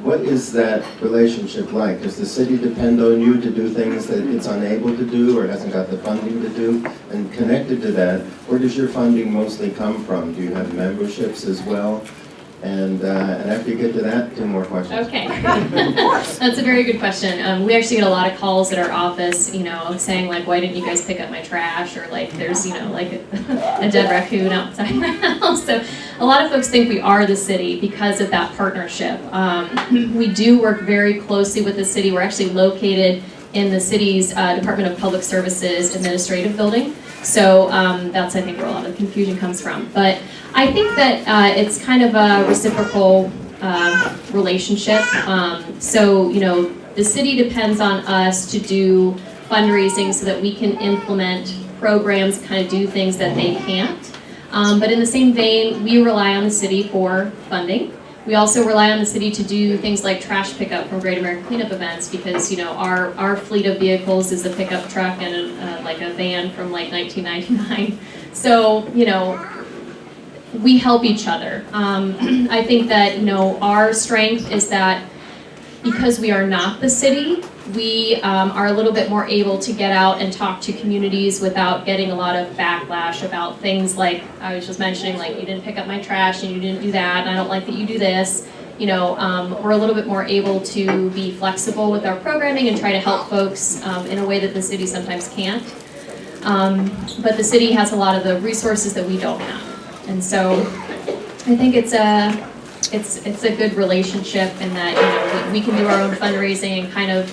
What is that relationship like? Does the city depend on you to do things that it's unable to do or hasn't got the funding to do? And connected to that, where does your funding mostly come from? Do you have memberships as well? And after you get to that, 2 more questions.
Okay. That's a very good question. We actually get a lot of calls at our office, saying like, why didn't you guys pick up my trash? Or like, there's, like a dead raccoon outside my house. So a lot of folks think we are the city because of that partnership. We do work very closely with the city. We're actually located in the city's Department of Public Services administrative building. So that's, I think, where a lot of the confusion comes from. But I think that it's kind of a reciprocal relationship. So, the city depends on us to do fundraising so that we can implement programs, kind of do things that they can't. But in the same vein, we rely on the city for funding. We also rely on the city to do things like trash pickup from Great American Cleanup events because, our fleet of vehicles is a pickup truck and like a van from like 1999. So, we help each other. I think that, our strength is that because we are not the city, we are a little bit more able to get out and talk to communities without getting a lot of backlash about things like, I was just mentioning, like, you didn't pick up my trash and you didn't do that, and I don't like that you do this. We're a little bit more able to be flexible with our programming and try to help folks in a way that the city sometimes can't. But the city has a lot of the resources that we don't have. And so I think it's a good relationship in that, we can do our own fundraising and kind of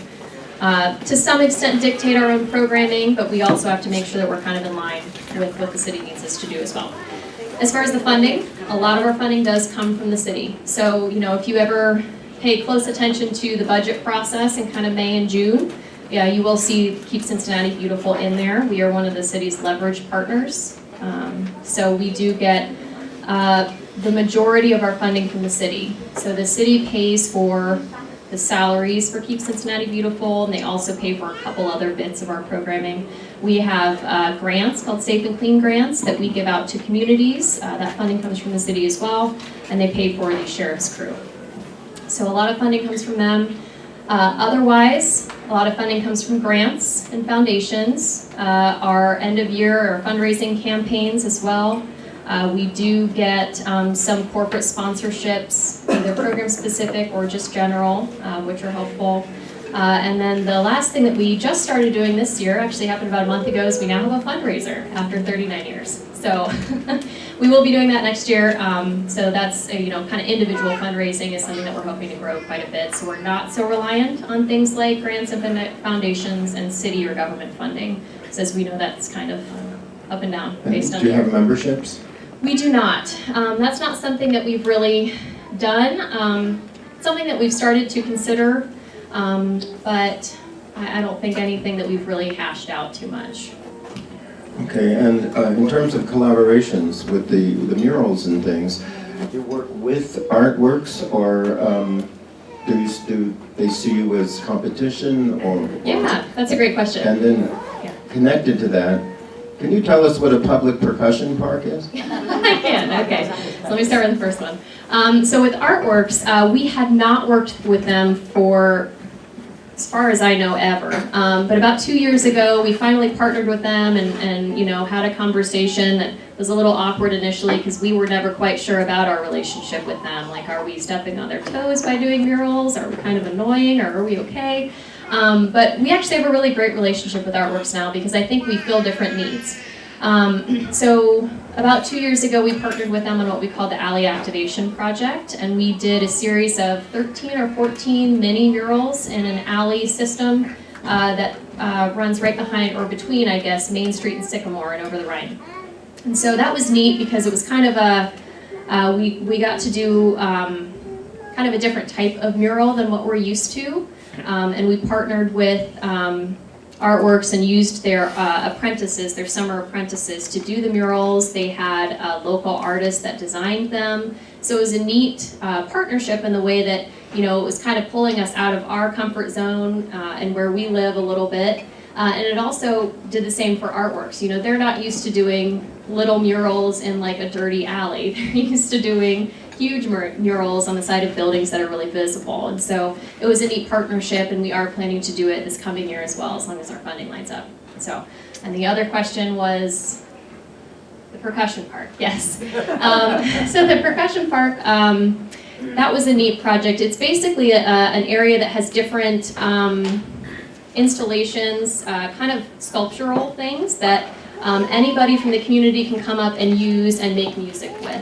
to some extent dictate our own programming, but we also have to make sure that we're kind of in line with what the city needs us to do as well. As far as the funding, a lot of our funding does come from the city. So, if you ever pay close attention to the budget process in kind of May and June, yeah, you will see Keep Cincinnati Beautiful in there. We are one of the city's leverage partners. So we do get the majority of our funding from the city. So the city pays for the salaries for Keep Cincinnati Beautiful, and they also pay for a couple other bits of our programming. We have grants called Safe and Clean grants that we give out to communities. That funding comes from the city as well, and they pay for the sheriff's crew. So a lot of funding comes from them. Otherwise, a lot of funding comes from grants and foundations, our end of year or fundraising campaigns as well. We do get some corporate sponsorships, either program specific or just general, which are helpful. And then the last thing that we just started doing this year, actually happened about a month ago, is we now have a fundraiser after 39 years. So we will be doing that next year. So that's, kind of individual fundraising is something that we're hoping to grow quite a bit. So we're not so reliant on things like grants and foundations and city or government funding. So as we know, that's kind of up and down based on.
Do you have memberships?
We do not. That's not something that we've really done. Something that we've started to consider, but I don't think anything that we've really hashed out too much.
Okay, and in terms of collaborations with the murals and things, do you work with artworks, or do they see you as competition, or?
Yeah, that's a great question.
And then, connected to that, can you tell us what a public percussion park is?
I can, okay. So let me start with the first one. So with Artworks, we had not worked with them for, as far as I know, ever. But about 2 years ago, we finally partnered with them and had a conversation that was a little awkward initially because we were never quite sure about our relationship with them. Like, are we stepping on their toes by doing murals? Are we kind of annoying, or are we okay? But we actually have a really great relationship with Artworks now because I think we fill different needs. So about 2 years ago, we partnered with them on what we call the Alley Activation Project, and we did a series of 13 or 14 mini murals in an alley system that runs right behind, or between, I guess, Main Street and Sycamore and over the Rhine. And so that was neat because it was kind of we got to do kind of a different type of mural than what we're used to. And we partnered with Artworks and used their apprentices, their summer apprentices, to do the murals. They had local artists that designed them. So it was a neat partnership in the way that, it was kind of pulling us out of our comfort zone and where we live a little bit. And it also did the same for Artworks. They're not used to doing little murals in like a dirty alley. They're used to doing huge murals on the side of buildings that are really visible. And so it was a neat partnership, and we are planning to do it this coming year as well, as long as our funding lines up. So, and the other question was the percussion park. Yes. So the percussion park, that was a neat project. It's basically an area that has different installations, kind of sculptural things that anybody from the community can come up and use and make music with.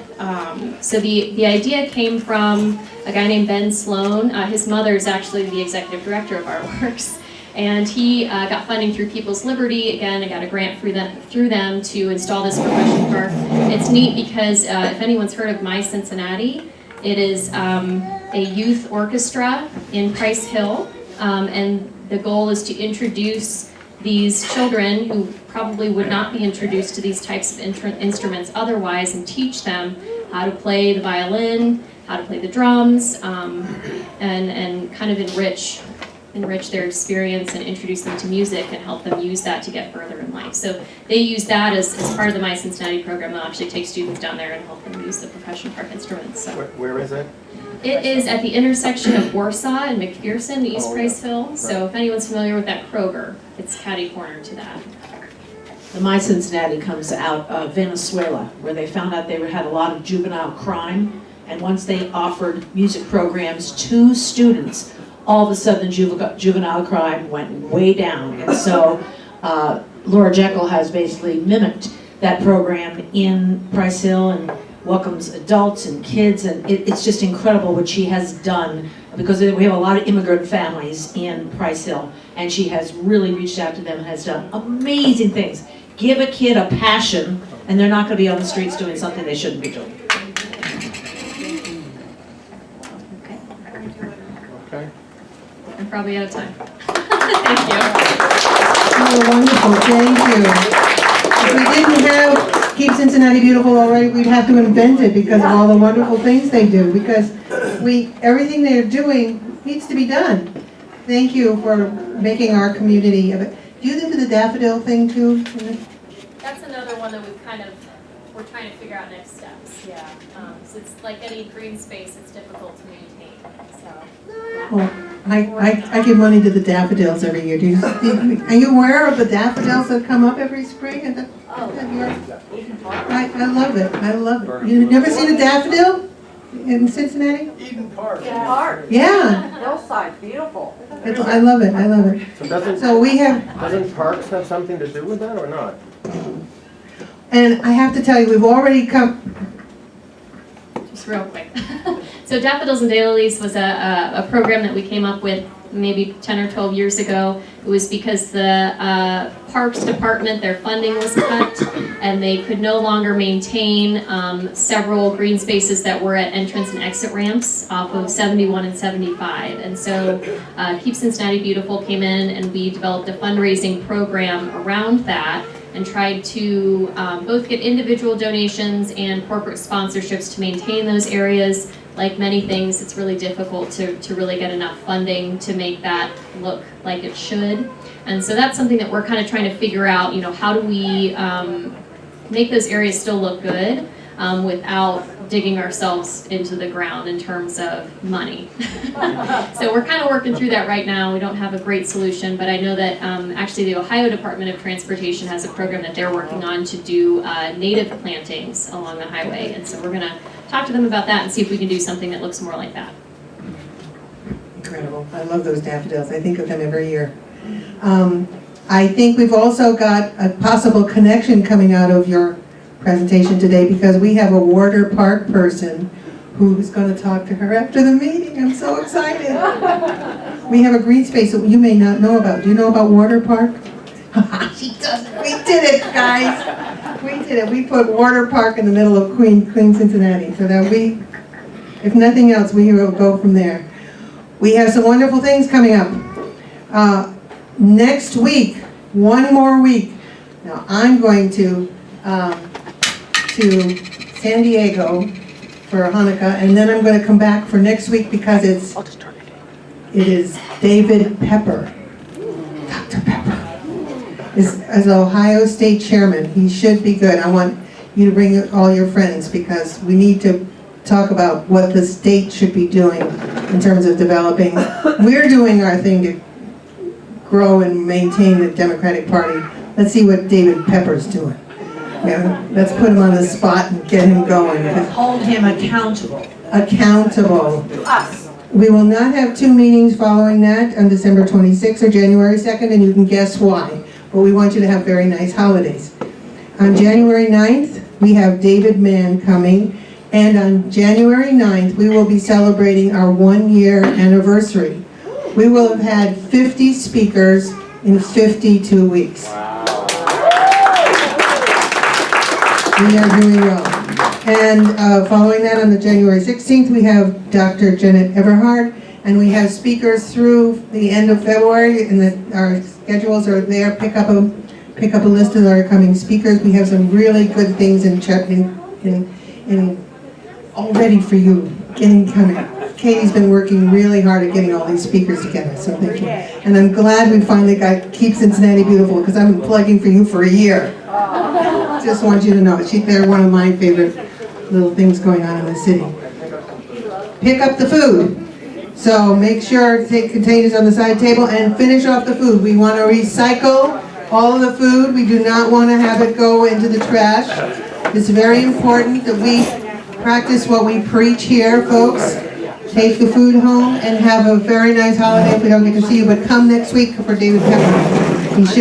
So the idea came from a guy named Ben Sloan. His mother is actually the executive director of Artworks. And he got funding through People's Liberty. Again, I got a grant through them to install this percussion park. It's neat because if anyone's heard of My Cincinnati, it is a youth orchestra in Price Hill. And the goal is to introduce these children who probably would not be introduced to these types of instruments otherwise, and teach them how to play the violin, how to play the drums, and kind of enrich their experience and introduce them to music and help them use that to get further in life. So they use that as part of the My Cincinnati program. They'll actually take students down there and help them use the percussion park instruments. So.
Where is it?
It is at the intersection of Warsaw and McPherson, East Price Hill. So if anyone's familiar with that Kroger, it's catty corner to that.
The My Cincinnati comes out of Venezuela, where they found out they had a lot of juvenile crime, and once they offered music programs to students, all of a sudden juvenile crime went way down. And so Laura Jekyll has basically mimicked that program in Price Hill and welcomes adults and kids, and it's just incredible what she has done, because we have a lot of immigrant families in Price Hill, and she has really reached out to them and has done amazing things. Give a kid a passion, and they're not going to be on the streets doing something they shouldn't be doing.
Okay.
I'm probably out of time. Thank you.
Oh, wonderful, thank you. If we didn't have Keep Cincinnati Beautiful already, we'd have to invent it because of all the wonderful things they do, because everything they're doing needs to be done. Thank you for making our community. Do you do the daffodil thing too?
That's another one that we're trying to figure out next steps. Yeah. So it's like any green space, it's difficult to maintain. So.
Well, I give money to the daffodils every year. Are you aware of the daffodils that come up every spring? I love it. I love it. You've never seen a daffodil? in Cincinnati?
Eden Park.
Yeah,
Hillside, beautiful.
I love it, I love it. So we have,
Doesn't parks have something to do with that or not?
and I have to tell you, we've already come,
Just real quick. So Daffodils and Daylilies was a program that we came up with maybe 10 or 12 years ago. It was because the Parks Department, their funding was cut, and they could no longer maintain several green spaces that were at entrance and exit ramps off of 71 and 75. And so Keep Cincinnati Beautiful came in, and we developed a fundraising program around that and tried to both get individual donations and corporate sponsorships to maintain those areas. Like many things, it's really difficult to really get enough funding to make that look like it should. And so that's something that we're kind of trying to figure out, how do we make those areas still look good without digging ourselves into the ground in terms of money. So we're kind of working through that right now. We don't have a great solution, but I know that actually the Ohio Department of Transportation has a program that they're working on to do native plantings along the highway. And so we're going to talk to them about that and see if we can do something that looks more like that.
incredible, I love those daffodils, I think of them every year. I think we've also got a possible connection coming out of your presentation today, because we have a Warder Park person who's going to talk to her after the meeting. I'm so excited. We have a green space that you may not know about. Do you know about Warder Park? She doesn't. We did it, guys. We did it. We put Warder Park in the middle of Queen Cincinnati, so that we, if nothing else, we will go from there. We have some wonderful things coming up. Next week, one more week. Now I'm going to San Diego for Hanukkah, and then I'm going to come back for next week because it is David Pepper. Dr. Pepper is Ohio State Chairman. He should be good. I want you to bring all your friends, because we need to talk about what the state should be doing in terms of developing. We're doing our thing to grow and maintain the Democratic Party. Let's see what David Pepper's doing. Yeah, let's put him on the spot and get him going.
Hold him accountable.
Accountable.
To us.
We will not have two meetings following that on December 26th or January 2nd, and you can guess why. But we want you to have very nice holidays. On January 9th, we have David Mann coming, and on January 9th, we will be celebrating our 1-year anniversary. We will have had 50 speakers in 52 weeks. We are doing well. And following that, on the January 16th, we have Dr. Janet Everhard, and we have speakers through the end of February, and our schedules are there. Pick up a list of our coming speakers. We have some really good things in all ready for you, coming. Katie's been working really hard at getting all these speakers together, so thank you. And I'm glad we finally got Keep Cincinnati Beautiful, because I've been plugging for you for a year. Just want you to know, they're one of my favorite little things going on in the city. Pick up the food. So make sure, take containers on the side table and finish off the food. We want to recycle all of the food. We do not want to have it go into the trash. It's very important that we practice what we preach here, folks. Take the food home and have a very nice holiday if we don't get to see you. But come next week for David Pepper. He should